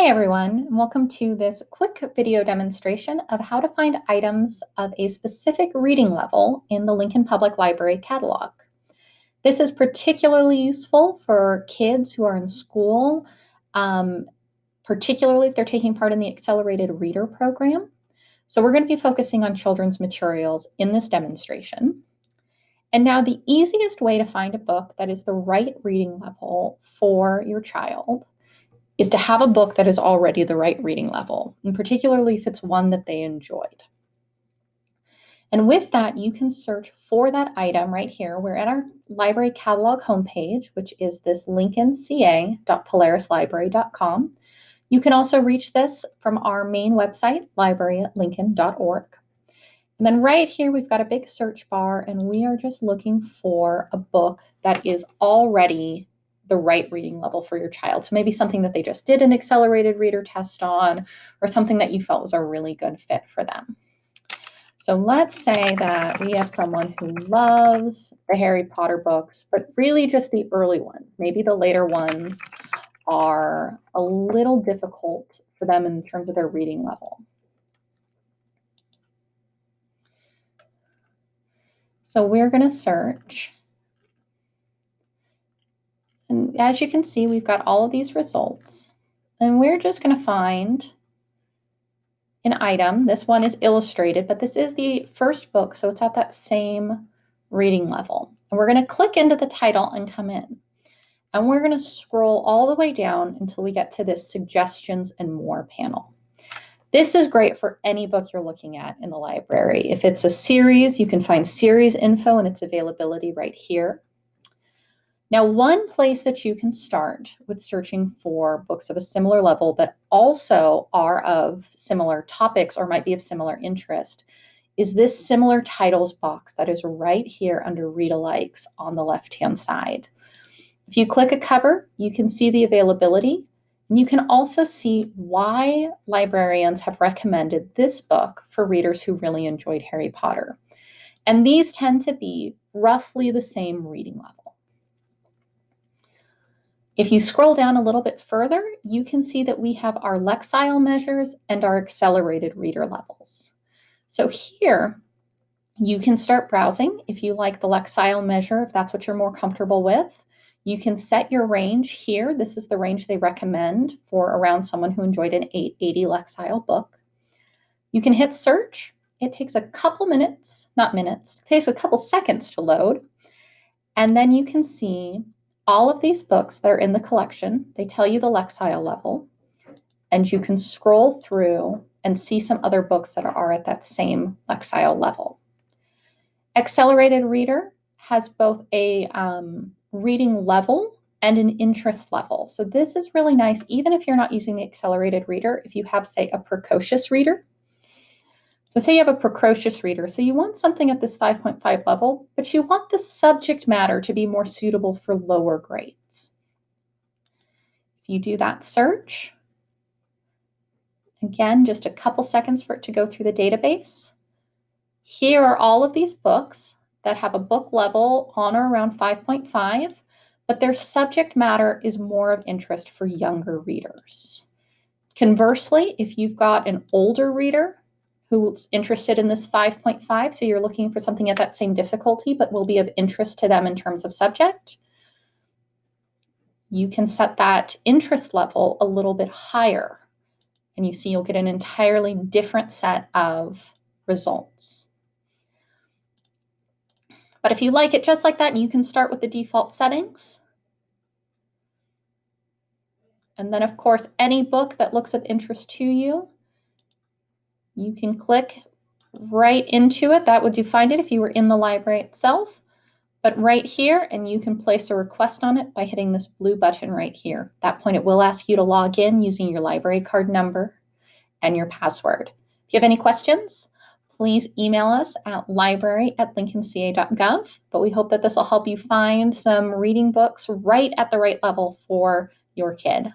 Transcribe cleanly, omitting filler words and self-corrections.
Hi everyone, and welcome to this quick video demonstration of how to find items of a specific reading level in the Lincoln Public Library catalog. This is particularly useful for kids who are in school, particularly if they're taking part in the Accelerated Reader program. So we're going to be focusing on children's materials in this demonstration. And now the easiest way to find a book that is the right reading level for your child is to have a book that is already the right reading level, and particularly if it's one that they enjoyed. And with that, you can search for that item right here. We're at our library catalog homepage, which is this lincolnca.polarislibrary.com. You can also reach this from our main website, library@lincoln.org. And then right here, we've got a big search bar, and we are just looking for a book that is already the right reading level for your child. So maybe something that they just did an accelerated reader test on, or something that you felt was a really good fit for them. So let's say that we have someone who loves the Harry Potter books, but really just the early ones. Maybe the later ones are a little difficult for them in terms of their reading level. So we're going to search. And as you can see, we've got all of these results. And we're just going to find an item. This one is illustrated, but this is the first book, so it's at that same reading level. And we're going to click into the title and come in. And we're going to scroll all the way down until we get to this Suggestions and More panel. This is great for any book you're looking at in the library. If it's a series, you can find series info and its availability right here. Now, one place that you can start with searching for books of a similar level that also are of similar topics or might be of similar interest is this similar titles box that is right here under Read Alikes on the left-hand side. If you click a cover, you can see the availability, and you can also see why librarians have recommended this book for readers who really enjoyed Harry Potter. And these tend to be roughly the same reading level. If you scroll down a little bit further, you can see that we have our Lexile measures and our accelerated reader levels. So here, you can start browsing if you like the Lexile measure, if that's what you're more comfortable with. You can set your range here. This is the range they recommend for around someone who enjoyed an 880 Lexile book. You can hit search. It takes a couple minutes, not minutes, it takes a couple seconds to load. And then you can see all of these books that are in the collection. They tell you the Lexile level, and you can scroll through and see some other books that are at that same Lexile level. Accelerated Reader has both a reading level and an interest level. So this is really nice, even if you're not using the Accelerated Reader, if you have, say, a precocious reader. So say you have a precocious reader, so you want something at this 5.5 level, but you want the subject matter to be more suitable for lower grades. If you do that search, again, just a couple seconds for it to go through the database. Here are all of these books that have a book level on or around 5.5, but their subject matter is more of interest for younger readers. Conversely, if you've got an older reader who's interested in this 5.5, so you're looking for something at that same difficulty, but will be of interest to them in terms of subject, you can set that interest level a little bit higher. And you see you'll get an entirely different set of results. But if you like it just like that, you can start with the default settings. And then, of course, any book that looks of interest to you, you can click right into it. That would you find it if you were in the library itself, but right here, and you can place a request on it by hitting this blue button right here. At that point, it will ask you to log in using your library card number and your password. If you have any questions, please email us at library@lincolnca.gov, but we hope that this will help you find some reading books right at the right level for your kid.